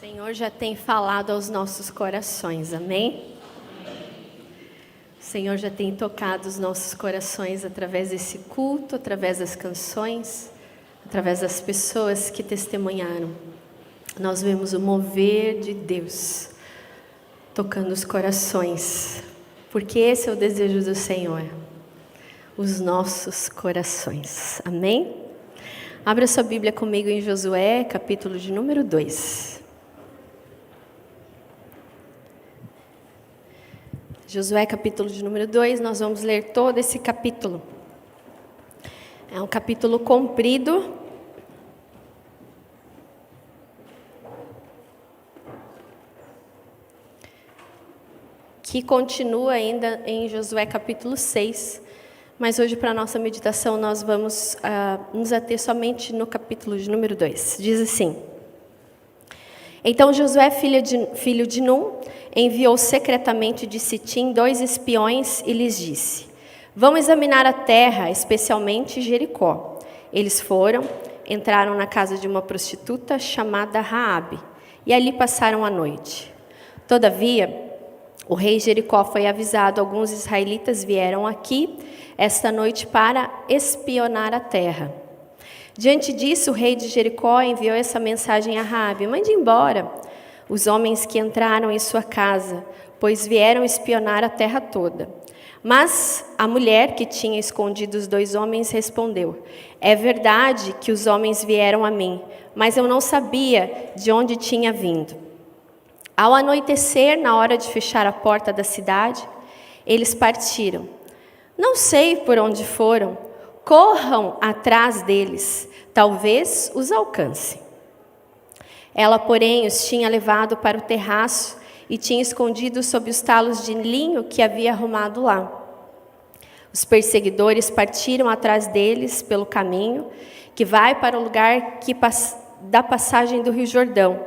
Senhor já tem falado aos nossos corações, amém? O Senhor já tem tocado os nossos corações através desse culto, através das canções, através das pessoas que testemunharam. Nós vemos o mover de Deus tocando os corações, porque esse é o desejo do Senhor, os nossos corações, amém? Abra sua Bíblia comigo em Josué, capítulo de número 2. Josué, capítulo de número 2, nós vamos ler todo esse capítulo. É um capítulo comprido. Que continua ainda em Josué, capítulo 6. Mas hoje, para a nossa meditação, nós vamos nos ater somente no capítulo de número 2. Diz assim: Então Josué, filho de Num, enviou secretamente de Sitim 2 espiões e lhes disse: Vão examinar a terra, especialmente Jericó. Eles foram, entraram na casa de uma prostituta chamada Raabe, e ali passaram a noite. Todavia, o rei Jericó foi avisado: alguns israelitas vieram aqui esta noite para espionar a terra. Diante disso, o rei de Jericó enviou essa mensagem a Raabe: Mande embora os homens que entraram em sua casa, pois vieram espionar a terra toda. Mas a mulher que tinha escondido os 2 homens respondeu: É verdade que os homens vieram a mim, mas eu não sabia de onde tinha vindo. Ao anoitecer, na hora de fechar a porta da cidade, eles partiram. Não sei por onde foram, corram atrás deles, talvez os alcance. Ela, porém, os tinha levado para o terraço e tinha escondido sob os talos de linho que havia arrumado lá. Os perseguidores partiram atrás deles pelo caminho que vai para o lugar da passagem do Rio Jordão.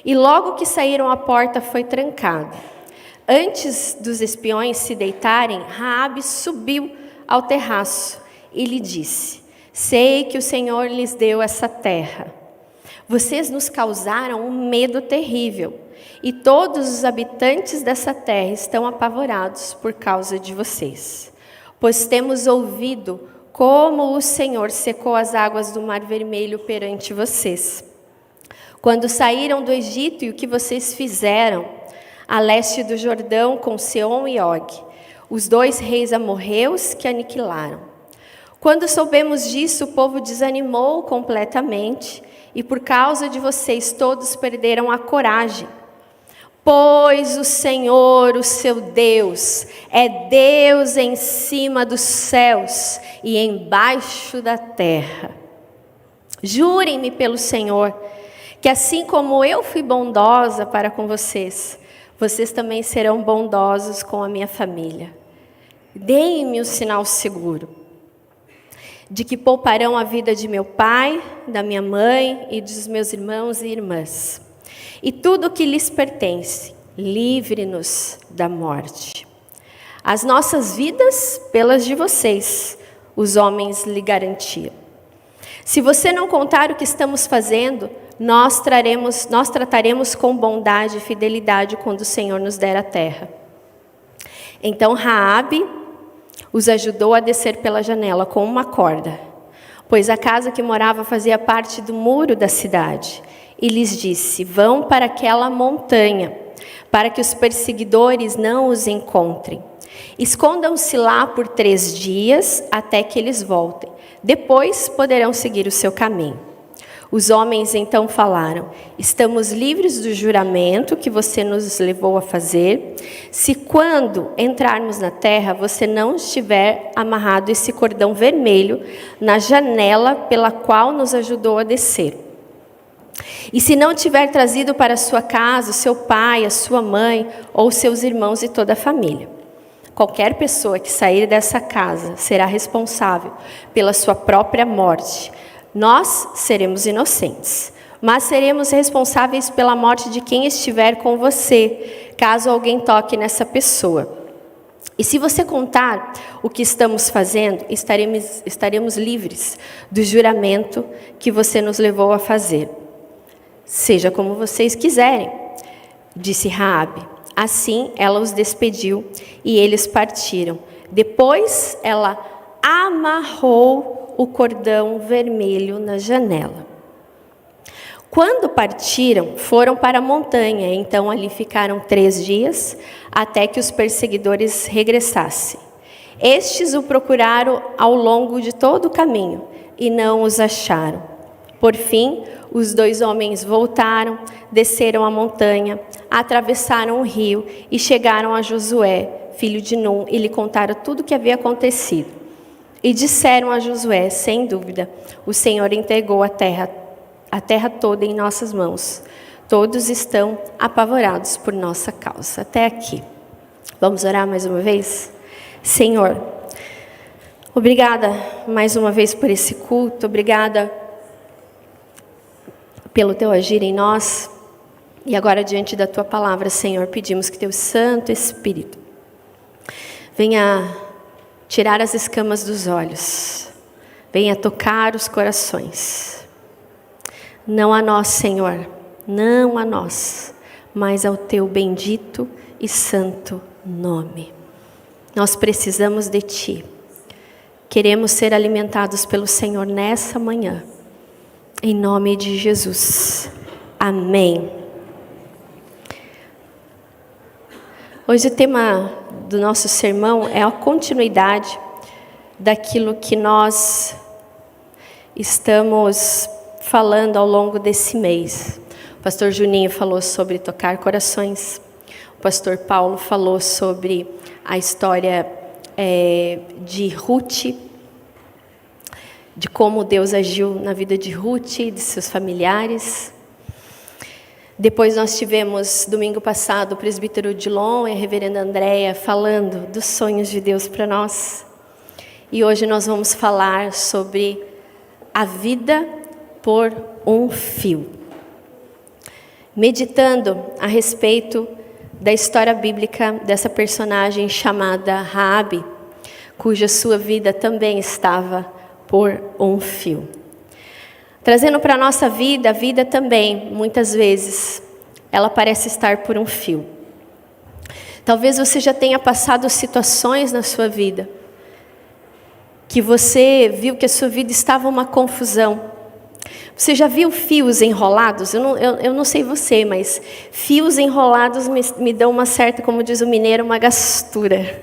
E logo que saíram, a porta foi trancada. Antes dos espiões se deitarem, Raabe subiu ao terraço e lhe disse: Sei que o Senhor lhes deu essa terra. Vocês nos causaram um medo terrível, e todos os habitantes dessa terra estão apavorados por causa de vocês. Pois temos ouvido como o Senhor secou as águas do Mar Vermelho perante vocês, quando saíram do Egito, e o que vocês fizeram a leste do Jordão com Seom e Og, os 2 reis amorreus que aniquilaram. Quando soubemos disso, o povo desanimou completamente, e por causa de vocês todos perderam a coragem. Pois o Senhor, o seu Deus, é Deus em cima dos céus e embaixo da terra. Jurem-me pelo Senhor, que assim como eu fui bondosa para com vocês, vocês também serão bondosos com a minha família. Deem-me um sinal seguro de que pouparão a vida de meu pai, da minha mãe e dos meus irmãos e irmãs. E tudo o que lhes pertence, livre-nos da morte. As nossas vidas pelas de vocês, os homens lhe garantiam. Se você não contar o que estamos fazendo, nós trataremos com bondade e fidelidade quando o Senhor nos der a terra. Então Raabe os ajudou a descer pela janela com uma corda, pois a casa que morava fazia parte do muro da cidade, e lhes disse: Vão para aquela montanha, para que os perseguidores não os encontrem. Escondam-se lá por 3 dias, até que eles voltem. Depois poderão seguir o seu caminho. Os homens então falaram: Estamos livres do juramento que você nos levou a fazer, se quando entrarmos na terra você não estiver amarrado esse cordão vermelho na janela pela qual nos ajudou a descer. E se não tiver trazido para sua casa o seu pai, a sua mãe, ou seus irmãos e toda a família. Qualquer pessoa que sair dessa casa será responsável pela sua própria morte. Nós seremos inocentes, mas seremos responsáveis pela morte de quem estiver com você, caso alguém toque nessa pessoa. E se você contar o que estamos fazendo, estaremos livres do juramento que você nos levou a fazer. Seja como vocês quiserem, disse Raabe. Assim ela os despediu e eles partiram. Depois ela amarrou o cordão vermelho na janela. Quando partiram, foram para a montanha. Então ali ficaram 3 dias, até que os perseguidores regressassem. Estes o procuraram ao longo de todo o caminho e não os acharam. Por fim, os 2 homens voltaram, desceram a montanha, atravessaram o rio e chegaram a Josué, filho de Num, e lhe contaram tudo o que havia acontecido. E disseram a Josué: sem dúvida, o Senhor entregou a terra toda em nossas mãos. Todos estão apavorados por nossa causa. Até aqui. Vamos orar mais uma vez? Senhor, obrigada mais uma vez por esse culto. Obrigada pelo teu agir em nós. E agora, diante da tua palavra, Senhor, pedimos que teu Santo Espírito venha tirar as escamas dos olhos, venha tocar os corações. Não a nós, Senhor, não a nós, mas ao teu bendito e santo nome. Nós precisamos de ti. Queremos ser alimentados pelo Senhor nessa manhã. Em nome de Jesus. Amém. Hoje o tema do nosso sermão é a continuidade daquilo que nós estamos falando ao longo desse mês. O pastor Juninho falou sobre tocar corações. O pastor Paulo falou sobre a história de Ruth, de como Deus agiu na vida de Ruth e de seus familiares. Depois nós tivemos, domingo passado, o presbítero Dilon e a reverenda Andréia falando dos sonhos de Deus para nós. E hoje nós vamos falar sobre a vida por um fio. Meditando a respeito da história bíblica dessa personagem chamada Raabe, cuja sua vida também estava por um fio. Trazendo para a nossa vida, a vida também, muitas vezes, ela parece estar por um fio. Talvez você já tenha passado situações na sua vida, que você viu que a sua vida estava uma confusão. Você já viu fios enrolados? Eu não sei você, mas fios enrolados me dão uma certa, como diz o mineiro, uma gastura.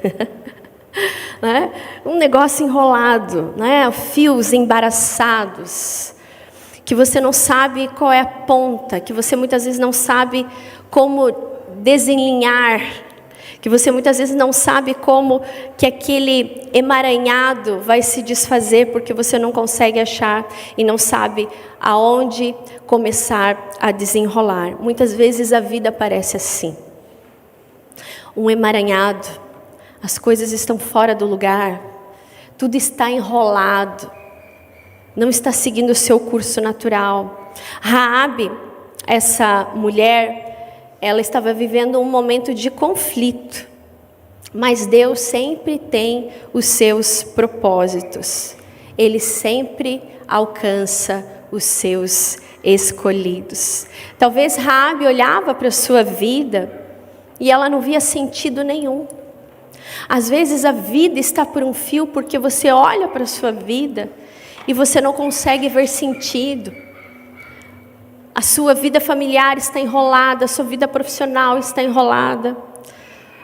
Né? Um negócio enrolado, né? Fios embaraçados, que você não sabe qual é a ponta, que você muitas vezes não sabe como desenlinhar, que você muitas vezes não sabe como que aquele emaranhado vai se desfazer, porque você não consegue achar e não sabe aonde começar a desenrolar. Muitas vezes a vida parece assim, um emaranhado, as coisas estão fora do lugar, tudo está enrolado, não está seguindo o seu curso natural. Raabe, essa mulher, ela estava vivendo um momento de conflito, mas Deus sempre tem os seus propósitos. Ele sempre alcança os seus escolhidos. Talvez Raabe olhava para a sua vida e ela não via sentido nenhum. Às vezes a vida está por um fio porque você olha para a sua vida e você não consegue ver sentido. A sua vida familiar está enrolada, a sua vida profissional está enrolada.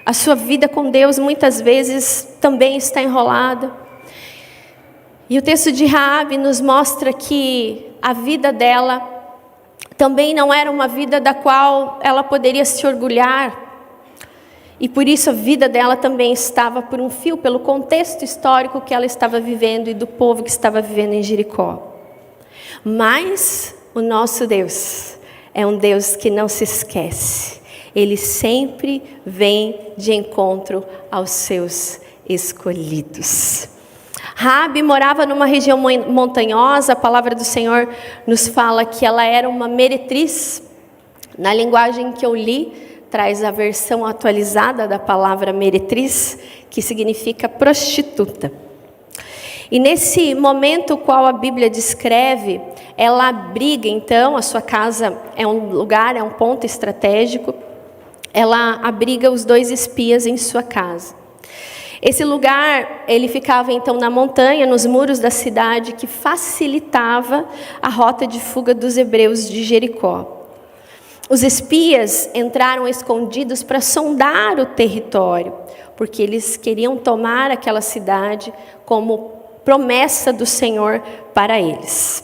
A sua vida com Deus muitas vezes também está enrolada. E o texto de Raabe nos mostra que a vida dela também não era uma vida da qual ela poderia se orgulhar. E por isso a vida dela também estava por um fio, pelo contexto histórico que ela estava vivendo e do povo que estava vivendo em Jericó. Mas o nosso Deus é um Deus que não se esquece. Ele sempre vem de encontro aos seus escolhidos. Raabe morava numa região montanhosa. A palavra do Senhor nos fala que ela era uma meretriz. Na linguagem que eu li, traz a versão atualizada da palavra meretriz, que significa prostituta. E nesse momento qual a Bíblia descreve, ela abriga então, a sua casa é um lugar, é um ponto estratégico, ela abriga os 2 espias em sua casa. Esse lugar, ele ficava então na montanha, nos muros da cidade, que facilitava a rota de fuga dos hebreus de Jericó. Os espias entraram escondidos para sondar o território, porque eles queriam tomar aquela cidade como promessa do Senhor para eles.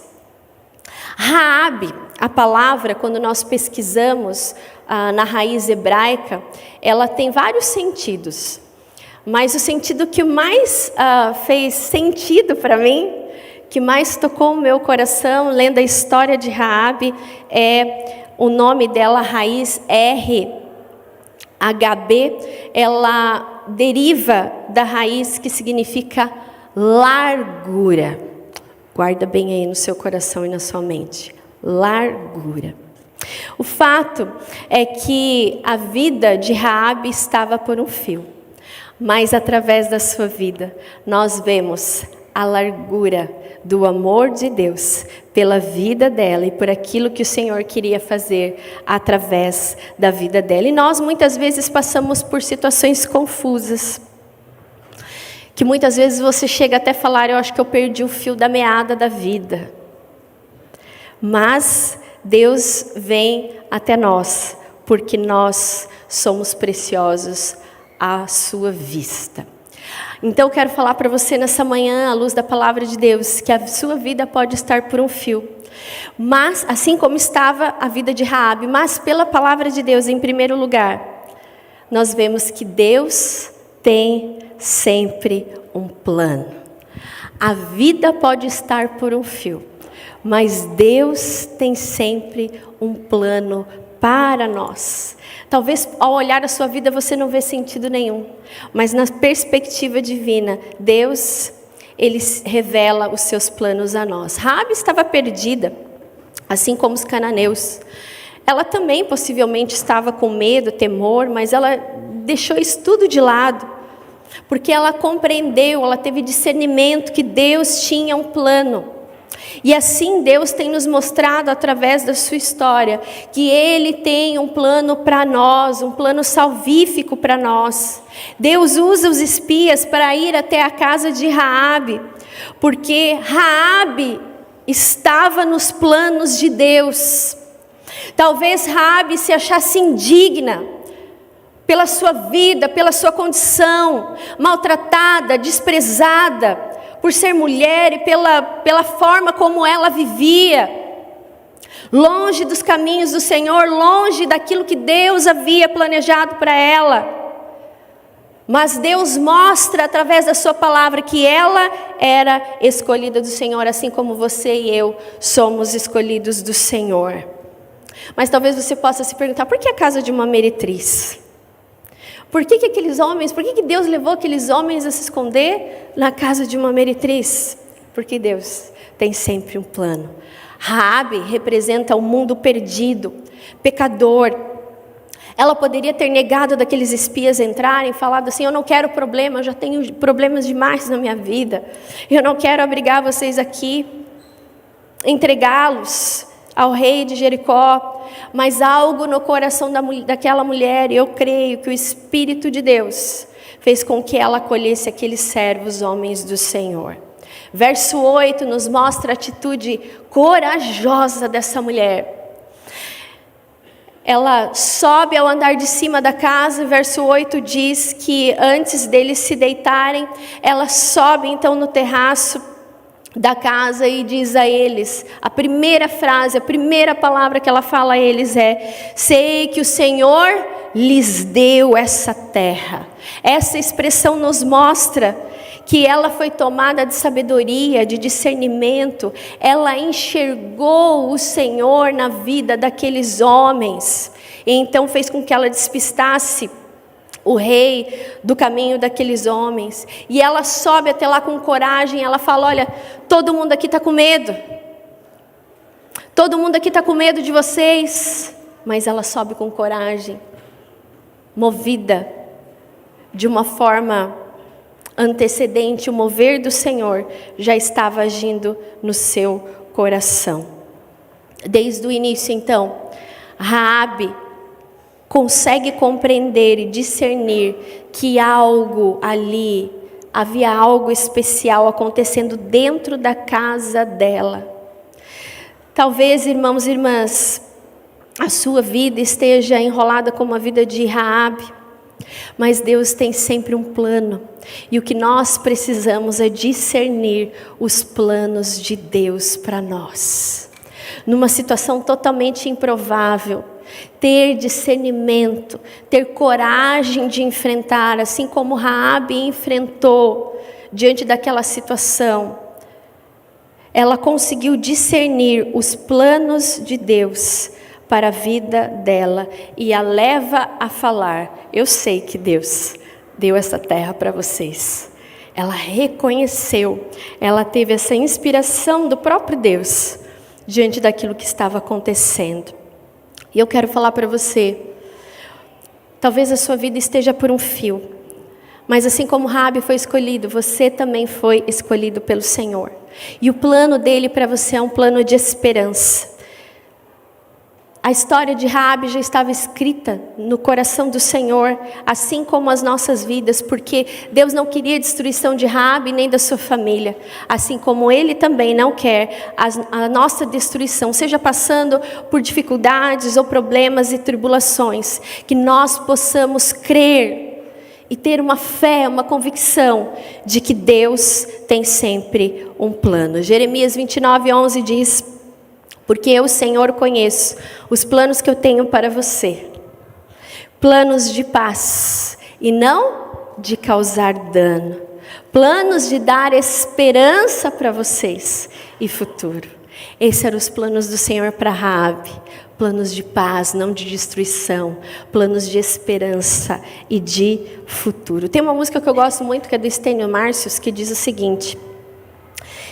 Raabe, a palavra, quando nós pesquisamos na raiz hebraica, ela tem vários sentidos. Mas o sentido que mais fez sentido para mim, que mais tocou o meu coração, lendo a história de Raabe, é o nome dela, raiz RHB, ela deriva da raiz que significa largura. Guarda bem aí no seu coração e na sua mente. Largura. O fato é que a vida de Raabe estava por um fio. Mas através da sua vida, nós vemos a largura do amor de Deus pela vida dela e por aquilo que o Senhor queria fazer através da vida dela. E nós muitas vezes passamos por situações confusas, que muitas vezes você chega até a falar, eu acho que eu perdi o fio da meada da vida. Mas Deus vem até nós, porque nós somos preciosos à sua vista. Então eu quero falar para você nessa manhã, à luz da palavra de Deus, que a sua vida pode estar por um fio. Mas, assim como estava a vida de Raabe, mas pela palavra de Deus em primeiro lugar, nós vemos que Deus tem sempre um plano. A vida pode estar por um fio, mas Deus tem sempre um plano para nós. Talvez ao olhar a sua vida você não vê sentido nenhum, mas na perspectiva divina, Deus, Ele revela os seus planos a nós. Raabe estava perdida, assim como os cananeus. Ela também possivelmente estava com medo, temor, mas ela deixou isso tudo de lado, porque ela compreendeu, ela teve discernimento que Deus tinha um plano. E assim Deus tem nos mostrado através da sua história que Ele tem um plano para nós, um plano salvífico para nós. Deus usa os espias para ir até a casa de Raabe, porque Raabe estava nos planos de Deus. Talvez Raabe se achasse indigna pela sua vida, pela sua condição, maltratada, desprezada, por ser mulher e pela forma como ela vivia, longe dos caminhos do Senhor, longe daquilo que Deus havia planejado para ela. Mas Deus mostra através da sua palavra que ela era escolhida do Senhor, assim como você e eu somos escolhidos do Senhor. Mas talvez você possa se perguntar, por que a casa de uma meretriz? Por que aqueles homens, por que Deus levou aqueles homens a se esconder na casa de uma meretriz? Porque Deus tem sempre um plano. Raabe representa o mundo perdido, pecador. Ela poderia ter negado daqueles espias entrarem, falado assim, eu não quero problema, eu já tenho problemas demais na minha vida. Eu não quero abrigar vocês aqui, entregá-los ao rei de Jericó. Mas algo no coração daquela mulher, eu creio que o Espírito de Deus fez com que ela acolhesse aqueles servos, homens do Senhor. Verso 8 nos mostra a atitude corajosa dessa mulher. Ela sobe ao andar de cima da casa, verso 8 diz que antes deles se deitarem, ela sobe então no terraço da casa e diz a eles, a primeira frase, a primeira palavra que ela fala a eles é: sei que o Senhor lhes deu essa terra. Essa expressão nos mostra que ela foi tomada de sabedoria, de discernimento. Ela enxergou o Senhor na vida daqueles homens, e então fez com que ela despistasse o rei do caminho daqueles homens. E ela sobe até lá com coragem. Ela fala, olha, todo mundo aqui está com medo. Todo mundo aqui está com medo de vocês. Mas ela sobe com coragem, movida de uma forma antecedente, o mover do Senhor já estava agindo no seu coração. Desde o início, então, Raabe consegue compreender e discernir que algo ali, havia algo especial acontecendo dentro da casa dela. Talvez, irmãos e irmãs, a sua vida esteja enrolada como a vida de Raabe, mas Deus tem sempre um plano, e o que nós precisamos é discernir os planos de Deus para nós. Numa situação totalmente improvável, ter discernimento, ter coragem de enfrentar, assim como Raabe enfrentou diante daquela situação. Ela conseguiu discernir os planos de Deus para a vida dela e a leva a falar: eu sei que Deus deu essa terra para vocês. Ela reconheceu, ela teve essa inspiração do próprio Deus diante daquilo que estava acontecendo. E eu quero falar para você, talvez a sua vida esteja por um fio, mas assim como Raabe foi escolhido, você também foi escolhido pelo Senhor. E o plano dele para você é um plano de esperança. A história de Raabe já estava escrita no coração do Senhor, assim como as nossas vidas, porque Deus não queria a destruição de Raabe nem da sua família, assim como Ele também não quer a nossa destruição, seja passando por dificuldades ou problemas e tribulações, que nós possamos crer e ter uma fé, uma convicção de que Deus tem sempre um plano. Jeremias 29:11 diz: porque eu, Senhor, conheço os planos que eu tenho para você, planos de paz e não de causar dano, planos de dar esperança para vocês e futuro. Esses eram os planos do Senhor para Raabe, planos de paz, não de destruição, planos de esperança e de futuro. Tem uma música que eu gosto muito, que é do Estênio Márcios, que diz o seguinte: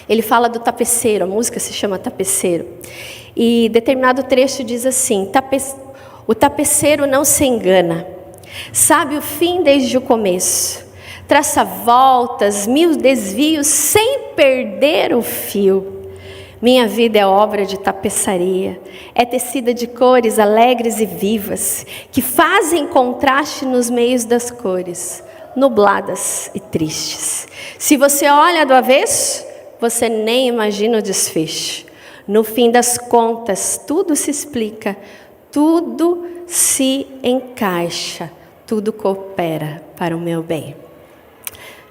ele fala do tapeceiro, a música se chama Tapeceiro. E determinado trecho diz assim: o tapeceiro não se engana, sabe o fim desde o começo, traça voltas, 1000 desvios sem perder o fio. Minha vida é obra de tapeçaria, é tecida de cores alegres e vivas, que fazem contraste nos meios das cores, nubladas e tristes. Se você olha do avesso, você nem imagina o desfecho. No fim das contas, tudo se explica, tudo se encaixa, tudo coopera para o meu bem.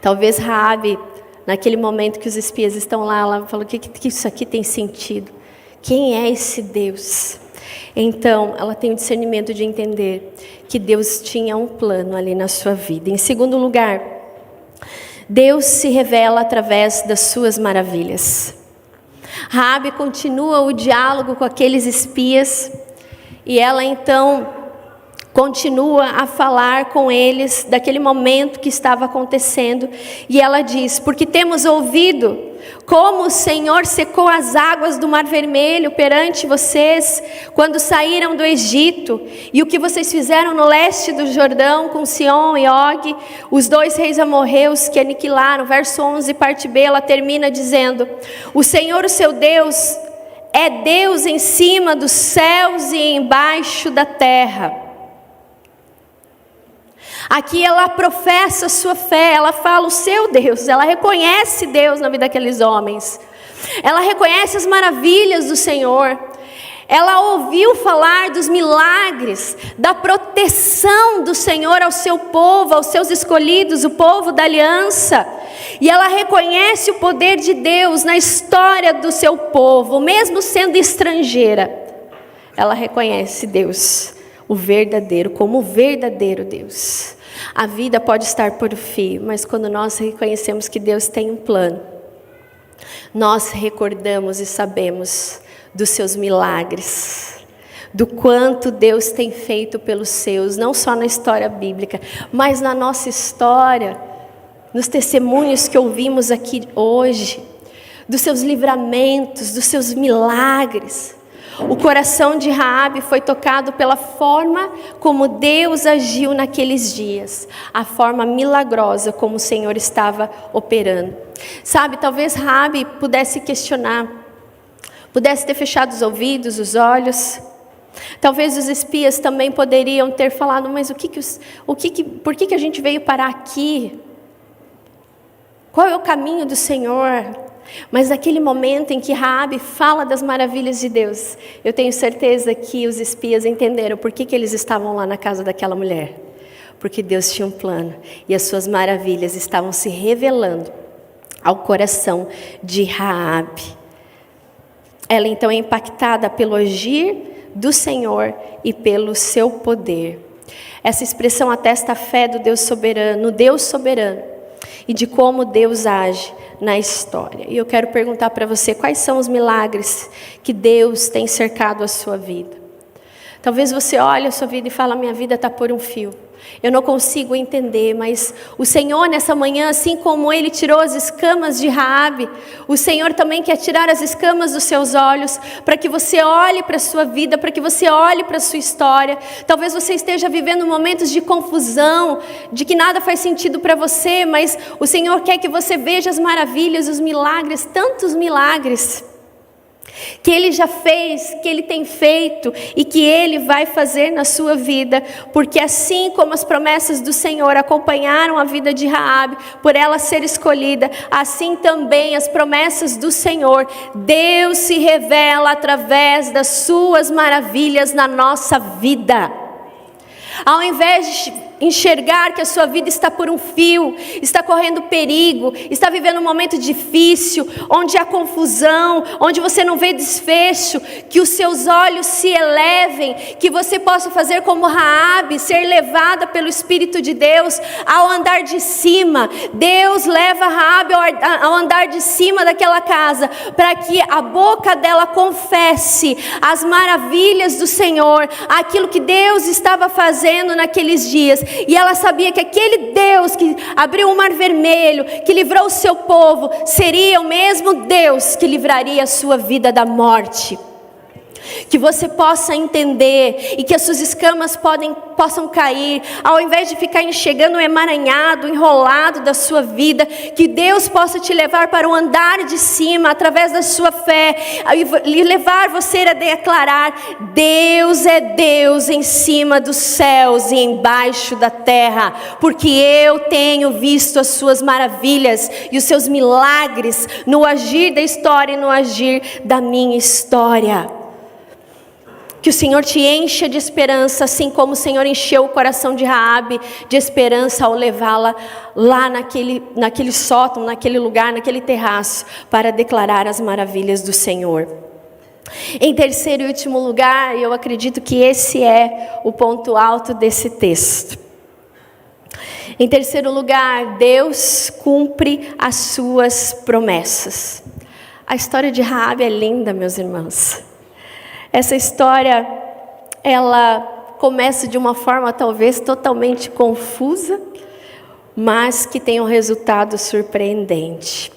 Talvez Raabe, naquele momento que os espias estão lá, ela falou: que isso aqui tem sentido? Quem é esse Deus? Então, ela tem o discernimento de entender que Deus tinha um plano ali na sua vida. Em segundo lugar, Deus se revela através das suas maravilhas. Raabe continua o diálogo com aqueles espias e ela então continua a falar com eles daquele momento que estava acontecendo. E ela diz: porque temos ouvido como o Senhor secou as águas do Mar Vermelho perante vocês, quando saíram do Egito, e o que vocês fizeram no leste do Jordão, com Sião e Og, os 2 reis amorreus que aniquilaram. Verso 11, parte B, ela termina dizendo: o Senhor, o seu Deus, é Deus em cima dos céus e embaixo da terra. Aqui ela professa a sua fé, ela fala o seu Deus, ela reconhece Deus na vida daqueles homens. Ela reconhece as maravilhas do Senhor. Ela ouviu falar dos milagres, da proteção do Senhor ao seu povo, aos seus escolhidos, o povo da aliança. E ela reconhece o poder de Deus na história do seu povo, mesmo sendo estrangeira. Ela reconhece Deus, o verdadeiro, como o verdadeiro Deus. A vida pode estar por fio, mas quando nós reconhecemos que Deus tem um plano, nós recordamos e sabemos dos seus milagres, do quanto Deus tem feito pelos seus, não só na história bíblica, mas na nossa história, nos testemunhos que ouvimos aqui hoje, dos seus livramentos, dos seus milagres. O coração de Raabe foi tocado pela forma como Deus agiu naqueles dias, a forma milagrosa como o Senhor estava operando. Sabe, talvez Raabe pudesse questionar, pudesse ter fechado os ouvidos, os olhos. Talvez os espias também poderiam ter falado, mas por que a gente veio parar aqui? Qual é o caminho do Senhor? Mas naquele momento em que Raabe fala das maravilhas de Deus, eu tenho certeza que os espias entenderam por que eles estavam lá na casa daquela mulher. Porque Deus tinha um plano e as suas maravilhas estavam se revelando ao coração de Raabe. Ela então é impactada pelo agir do Senhor e pelo seu poder. Essa expressão atesta a fé do Deus soberano, no Deus soberano, e de como Deus age na história. E eu quero perguntar para você, quais são os milagres que Deus tem cercado a sua vida? Talvez você olhe a sua vida e fale, minha vida está por um fio. Eu não consigo entender, mas o Senhor nessa manhã, assim como Ele tirou as escamas de Raabe, o Senhor também quer tirar as escamas dos seus olhos, para que você olhe para a sua vida, para que você olhe para a sua história. Talvez você esteja vivendo momentos de confusão, de que nada faz sentido para você, mas o Senhor quer que você veja as maravilhas, os milagres, tantos milagres que Ele já fez, que Ele tem feito e que Ele vai fazer na sua vida, porque assim como as promessas do Senhor acompanharam a vida de Raabe, por ela ser escolhida, assim também as promessas do Senhor, Deus se revela através das suas maravilhas na nossa vida. Ao invés de enxergar que a sua vida está por um fio, está correndo perigo, está vivendo um momento difícil, onde há confusão, onde você não vê desfecho, que os seus olhos se elevem, que você possa fazer como Raabe, ser levada pelo Espírito de Deus ao andar de cima. Deus leva Raabe ao andar de cima daquela casa, para que a boca dela confesse as maravilhas do Senhor, aquilo que Deus estava fazendo naqueles dias. E ela sabia que aquele Deus que abriu o mar vermelho, que livrou o seu povo, seria o mesmo Deus que livraria a sua vida da morte. Que você possa entender e que as suas escamas possam cair, ao invés de ficar enxergando o emaranhado, enrolado da sua vida, que Deus possa te levar para o andar de cima, através da sua fé, e levar você a declarar, Deus é Deus em cima dos céus e embaixo da terra, porque eu tenho visto as suas maravilhas e os seus milagres no agir da história e no agir da minha história. Que o Senhor te encha de esperança, assim como o Senhor encheu o coração de Raabe de esperança ao levá-la lá naquele sótão, naquele lugar, naquele terraço, para declarar as maravilhas do Senhor. Em terceiro e último lugar, eu acredito que esse é o ponto alto desse texto. Em terceiro lugar, Deus cumpre as suas promessas. A história de Raabe é linda, meus irmãos. Essa história, ela começa de uma forma talvez totalmente confusa, mas que tem um resultado surpreendente.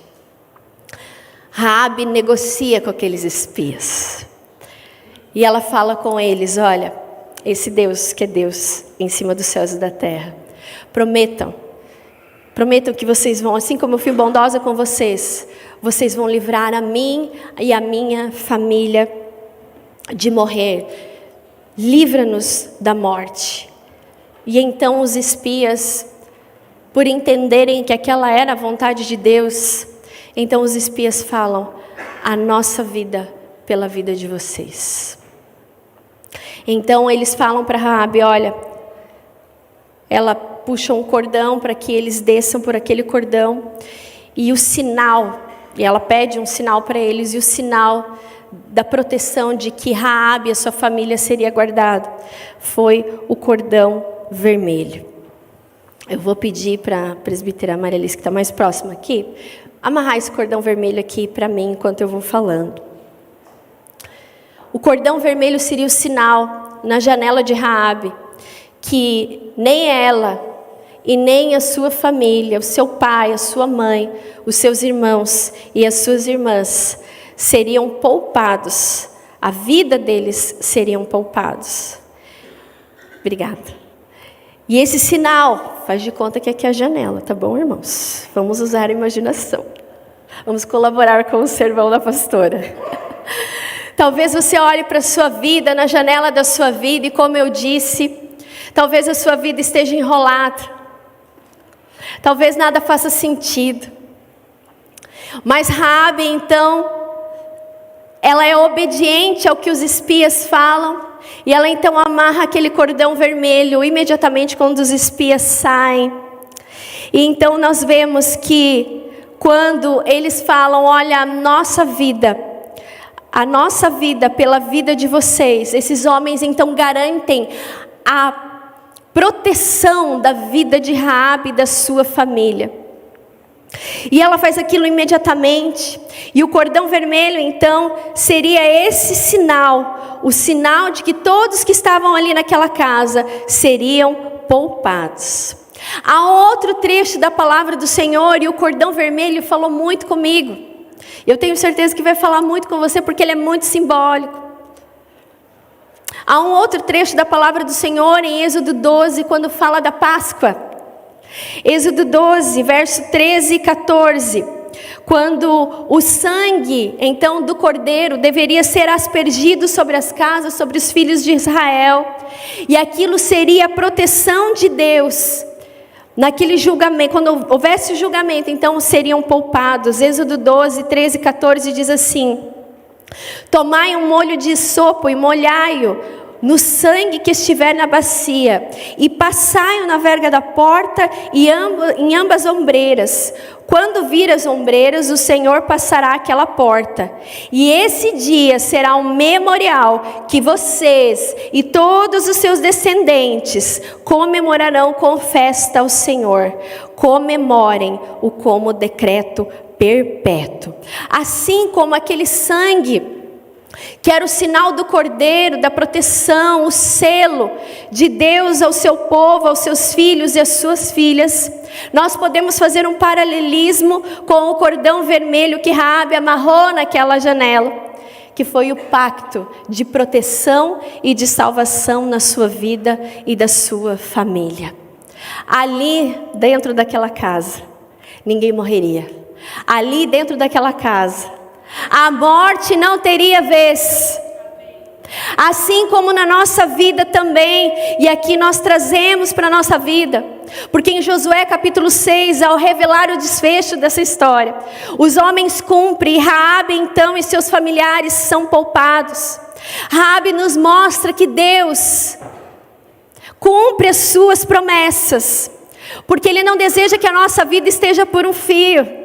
Raabe negocia com aqueles espias. E ela fala com eles, olha, esse Deus que é Deus em cima dos céus e da terra, prometam que vocês vão, assim como eu fui bondosa com vocês vão livrar a mim e a minha família de morrer, livra-nos da morte. E então os espias, por entenderem que aquela era a vontade de Deus, então os espias falam, a nossa vida pela vida de vocês. Então eles falam para Raabe, olha, ela puxa um cordão para que eles desçam por aquele cordão, e o sinal, e ela pede um sinal para eles, e o sinal da proteção de que Raabe e a sua família seria guardado foi o cordão vermelho. Eu vou pedir para a presbítera Maria Alice, que está mais próxima aqui, amarrar esse cordão vermelho aqui para mim enquanto eu vou falando. O cordão vermelho seria o sinal na janela de Raabe que nem ela e nem a sua família, o seu pai, a sua mãe, os seus irmãos e as suas irmãs seriam poupados A vida deles seriam poupados. Obrigada. E esse sinal, faz de conta que aqui é a janela, tá bom, irmãos? Vamos usar a imaginação. Vamos colaborar com o sermão da pastora. Talvez você olhe para a sua vida, na janela da sua vida, e como eu disse, talvez a sua vida esteja enrolada. Talvez nada faça sentido. Mas Raabe, então, ela é obediente ao que os espias falam. E ela então amarra aquele cordão vermelho imediatamente quando os espias saem. E então nós vemos que quando eles falam, olha, a nossa vida pela vida de vocês, esses homens então garantem a proteção da vida de Raabe e da sua família. E ela faz aquilo imediatamente. E o cordão vermelho, então, seria esse sinal, o sinal de que todos que estavam ali naquela casa seriam poupados. Há outro trecho da palavra do Senhor, e o cordão vermelho falou muito comigo. Eu tenho certeza que vai falar muito com você, porque ele é muito simbólico. Há um outro trecho da palavra do Senhor em Êxodo 12, quando fala da Páscoa. Êxodo 12, verso 13 e 14, quando o sangue, então, do cordeiro deveria ser aspergido sobre as casas, sobre os filhos de Israel, e aquilo seria a proteção de Deus, naquele julgamento, quando houvesse o julgamento, então seriam poupados. Êxodo 12, 13 e 14 diz assim: tomai um molho de sopo e molhai-o no sangue que estiver na bacia, e passai-o na verga da porta e em ambas ombreiras. Quando vir as ombreiras, o Senhor passará aquela porta. E esse dia será um memorial que vocês e todos os seus descendentes comemorarão com festa ao Senhor. Comemorem-o como decreto perpétuo. Assim como aquele sangue que era o sinal do cordeiro, da proteção, o selo de Deus ao seu povo, aos seus filhos e às suas filhas, nós podemos fazer um paralelismo com o cordão vermelho que Raabe amarrou naquela janela, que foi o pacto de proteção e de salvação na sua vida e da sua família. Ali dentro daquela casa, ninguém morreria. Ali dentro daquela casa, a morte não teria vez. Assim como na nossa vida também, e aqui nós trazemos para a nossa vida, porque em Josué capítulo 6, ao revelar o desfecho dessa história, os homens cumprem, e Raabe então e seus familiares são poupados. Raabe nos mostra que Deus cumpre as suas promessas, porque Ele não deseja que a nossa vida esteja por um fio,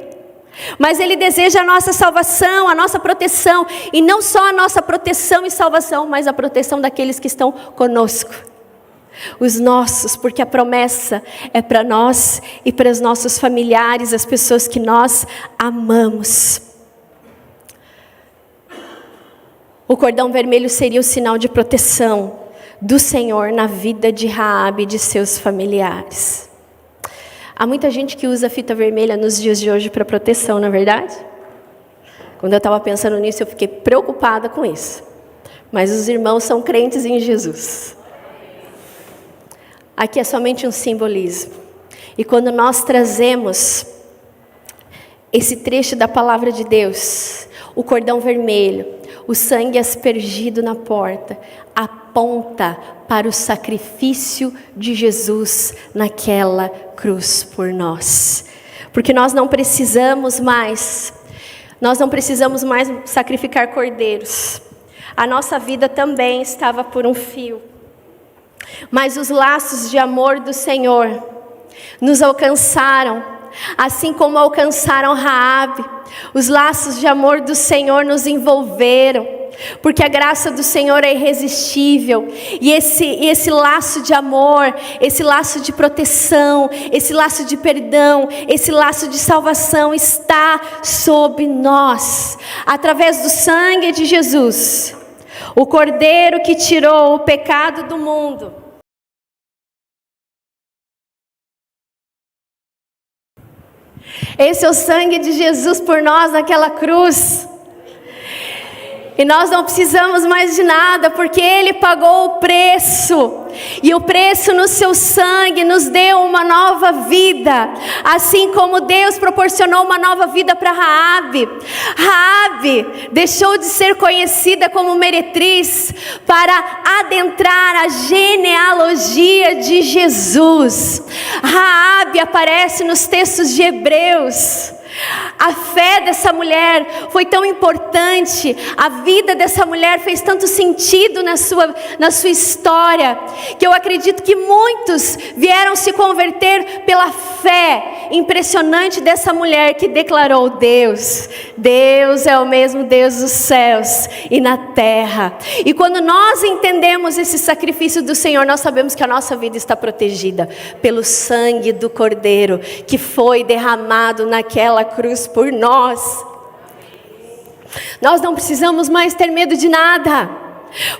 mas Ele deseja a nossa salvação, a nossa proteção, e não só a nossa proteção e salvação, mas a proteção daqueles que estão conosco, os nossos, porque a promessa é para nós e para os nossos familiares, as pessoas que nós amamos. O cordão vermelho seria o sinal de proteção do Senhor na vida de Raabe e de seus familiares. Há muita gente que usa fita vermelha nos dias de hoje para proteção, não é verdade? Quando eu estava pensando nisso, eu fiquei preocupada com isso. Mas os irmãos são crentes em Jesus. Aqui é somente um simbolismo. E quando nós trazemos esse trecho da palavra de Deus, o cordão vermelho, o sangue aspergido na porta, aponta para o sacrifício de Jesus naquela cruz por nós. Porque nós não precisamos mais sacrificar cordeiros. A nossa vida também estava por um fio. Mas os laços de amor do Senhor nos alcançaram, assim como alcançaram Raabe. Os laços de amor do Senhor nos envolveram, porque a graça do Senhor é irresistível, e esse laço de amor, esse laço de proteção, esse laço de perdão, esse laço de salvação está sobre nós, através do sangue de Jesus, o Cordeiro que tirou o pecado do mundo. Esse é o sangue de Jesus por nós naquela cruz. E nós não precisamos mais de nada, porque Ele pagou o preço. E o preço no seu sangue nos deu uma nova vida. Assim como Deus proporcionou uma nova vida para Raabe. Raabe deixou de ser conhecida como meretriz para adentrar a genealogia de Jesus. Raabe aparece nos textos de Hebreus. A fé dessa mulher foi tão importante, a vida dessa mulher fez tanto sentido na sua história, que eu acredito que muitos vieram se converter pela fé impressionante dessa mulher que declarou: Deus é o mesmo Deus dos céus e na terra. E quando nós entendemos esse sacrifício do Senhor, nós sabemos que a nossa vida está protegida pelo sangue do Cordeiro que foi derramado naquela cruz por nós. Nós não precisamos mais ter medo de nada,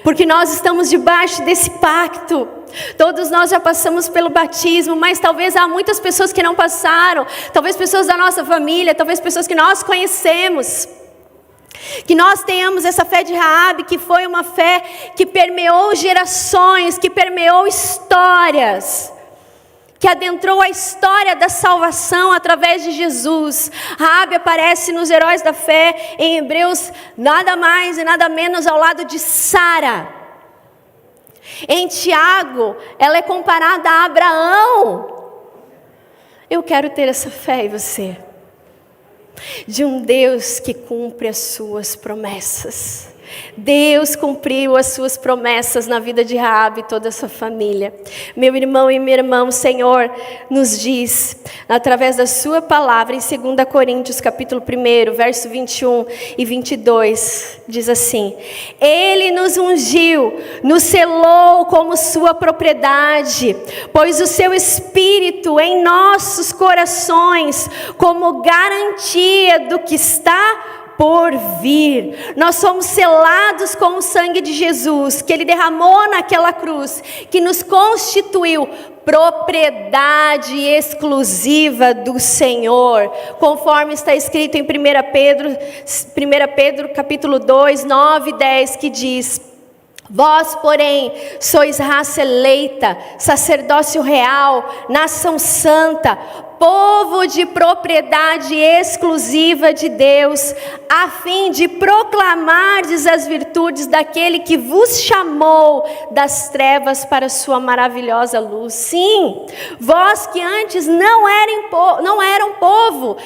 porque nós estamos debaixo desse pacto. Todos nós já passamos pelo batismo, mas talvez há muitas pessoas que não passaram, talvez pessoas da nossa família, talvez pessoas que nós conhecemos. Que nós tenhamos essa fé de Raabe, que foi uma fé que permeou gerações, que permeou histórias, que adentrou a história da salvação através de Jesus. Raabe aparece nos Heróis da Fé, em Hebreus, nada mais e nada menos ao lado de Sara. Em Tiago, ela é comparada a Abraão. Eu quero ter essa fé em você, de um Deus que cumpre as suas promessas. Deus cumpriu as suas promessas na vida de Raabe e toda a sua família. Meu irmão e minha irmã, o Senhor nos diz, através da sua palavra, em 2 Coríntios, capítulo 1, verso 21 e 22, diz assim: Ele nos ungiu, nos selou como sua propriedade, pois o seu Espírito em nossos corações, como garantia do que está por vir. Nós somos selados com o sangue de Jesus, que Ele derramou naquela cruz, que nos constituiu propriedade exclusiva do Senhor, conforme está escrito em 1 Pedro capítulo 2, 9 e 10, que diz: Vós, porém, sois raça eleita, sacerdócio real, nação santa, povo de propriedade exclusiva de Deus, a fim de proclamardes as virtudes daquele que vos chamou das trevas para a sua maravilhosa luz. Sim, vós que antes não eram povo.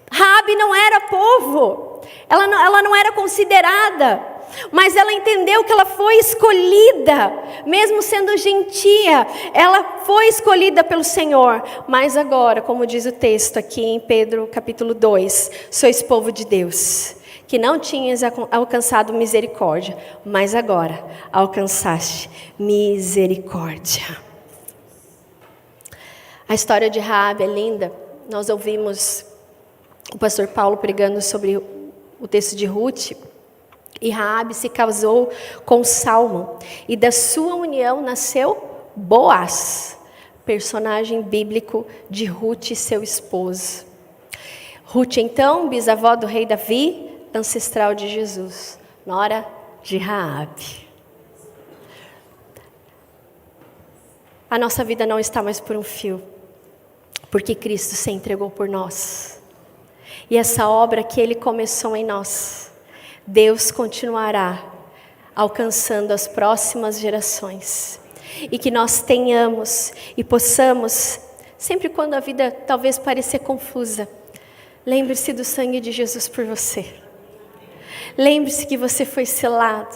Raabe não era povo, ela não era considerada. Mas ela entendeu que ela foi escolhida, mesmo sendo gentia, ela foi escolhida pelo Senhor. Mas agora, como diz o texto aqui em Pedro capítulo 2, sois povo de Deus, que não tinhas alcançado misericórdia, mas agora alcançaste misericórdia. A história de Raabe é linda. Nós ouvimos o pastor Paulo pregando sobre o texto de Ruth. E Raabe se casou com Salmão, e da sua união nasceu Boaz, personagem bíblico de Ruth e seu esposo. Ruth, então, bisavó do rei Davi, ancestral de Jesus, nora de Raabe. A nossa vida não está mais por um fio, porque Cristo se entregou por nós. E essa obra que Ele começou em nós, Deus continuará alcançando as próximas gerações. E que nós tenhamos e possamos, sempre quando a vida talvez parecer confusa, lembre-se do sangue de Jesus por você. Lembre-se que você foi selado.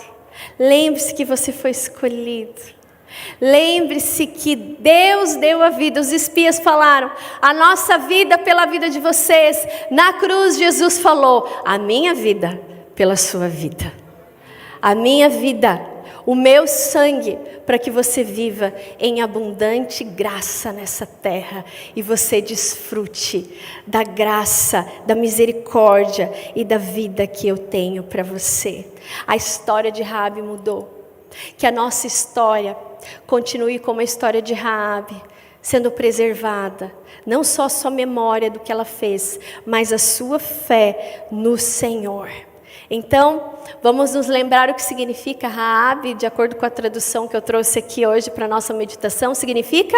Lembre-se que você foi escolhido. Lembre-se que Deus deu a vida. Os espias falaram: a nossa vida pela vida de vocês. Na cruz Jesus falou: a minha vida pela sua vida. A minha vida, o meu sangue, para que você viva em abundante graça nessa terra e você desfrute da graça, da misericórdia e da vida que eu tenho para você. A história de Raabe mudou. Que a nossa história continue como a história de Raabe, sendo preservada, não só a sua memória do que ela fez, mas a sua fé no Senhor. Então, vamos nos lembrar o que significa Raabe, de acordo com a tradução que eu trouxe aqui hoje para a nossa meditação, significa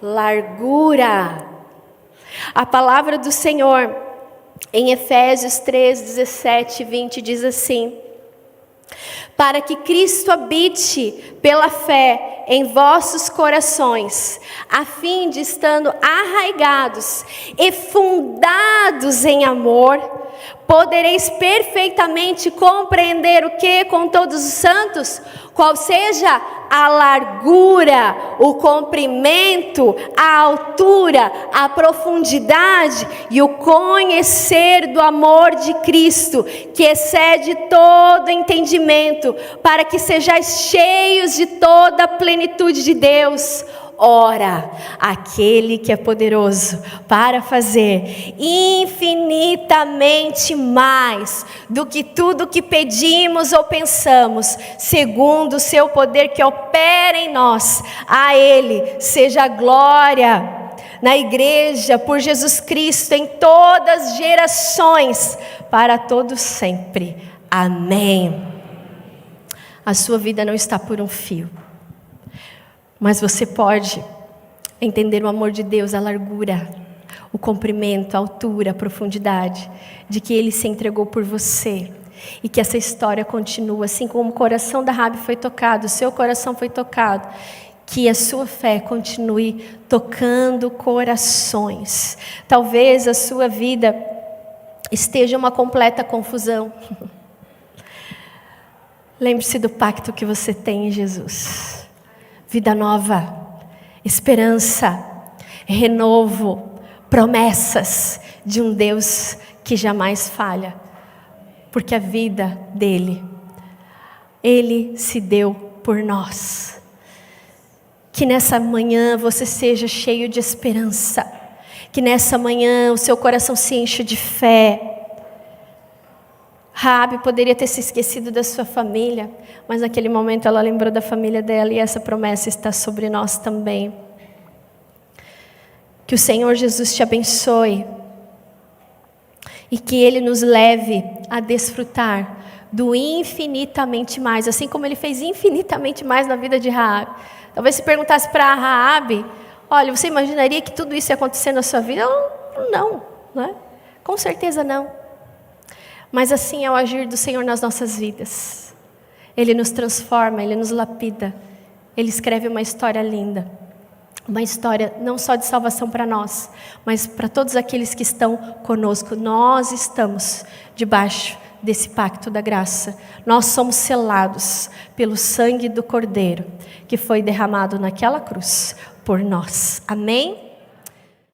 largura. A palavra do Senhor, em Efésios 3, 17 e 20, diz assim: para que Cristo habite pela fé em vossos corações, a fim de, estando arraigados e fundados em amor, podereis perfeitamente compreender o que com todos os santos, qual seja a largura, o comprimento, a altura, a profundidade e o conhecer do amor de Cristo, que excede todo entendimento, para que sejais cheios de toda a plenitude de Deus. Ora, aquele que é poderoso para fazer infinitamente mais do que tudo que pedimos ou pensamos, segundo o seu poder que opera em nós, a Ele seja a glória na igreja por Jesus Cristo em todas as gerações, para todos sempre. Amém. A sua vida não está por um fio, mas você pode entender o amor de Deus, a largura, o comprimento, a altura, a profundidade, de que Ele se entregou por você, e que essa história continua, assim como o coração da Raabe foi tocado, o seu coração foi tocado, que a sua fé continue tocando corações. Talvez a sua vida esteja uma completa confusão. Lembre-se do pacto que você tem em Jesus. Vida nova, esperança, renovo, promessas de um Deus que jamais falha, porque a vida dele, Ele se deu por nós. Que nessa manhã você seja cheio de esperança, que nessa manhã o seu coração se encha de fé. Raabe poderia ter se esquecido da sua família, mas naquele momento ela lembrou da família dela, e essa promessa está sobre nós também. Que o Senhor Jesus te abençoe e que Ele nos leve a desfrutar do infinitamente mais, assim como Ele fez infinitamente mais na vida de Raabe. Talvez se perguntasse para Raabe: olha, você imaginaria que tudo isso ia acontecer na sua vida? Não, né? Com certeza não. Mas assim é o agir do Senhor nas nossas vidas. Ele nos transforma, Ele nos lapida. Ele escreve uma história linda. Uma história não só de salvação para nós, mas para todos aqueles que estão conosco. Nós estamos debaixo desse pacto da graça. Nós somos selados pelo sangue do Cordeiro, que foi derramado naquela cruz por nós. Amém?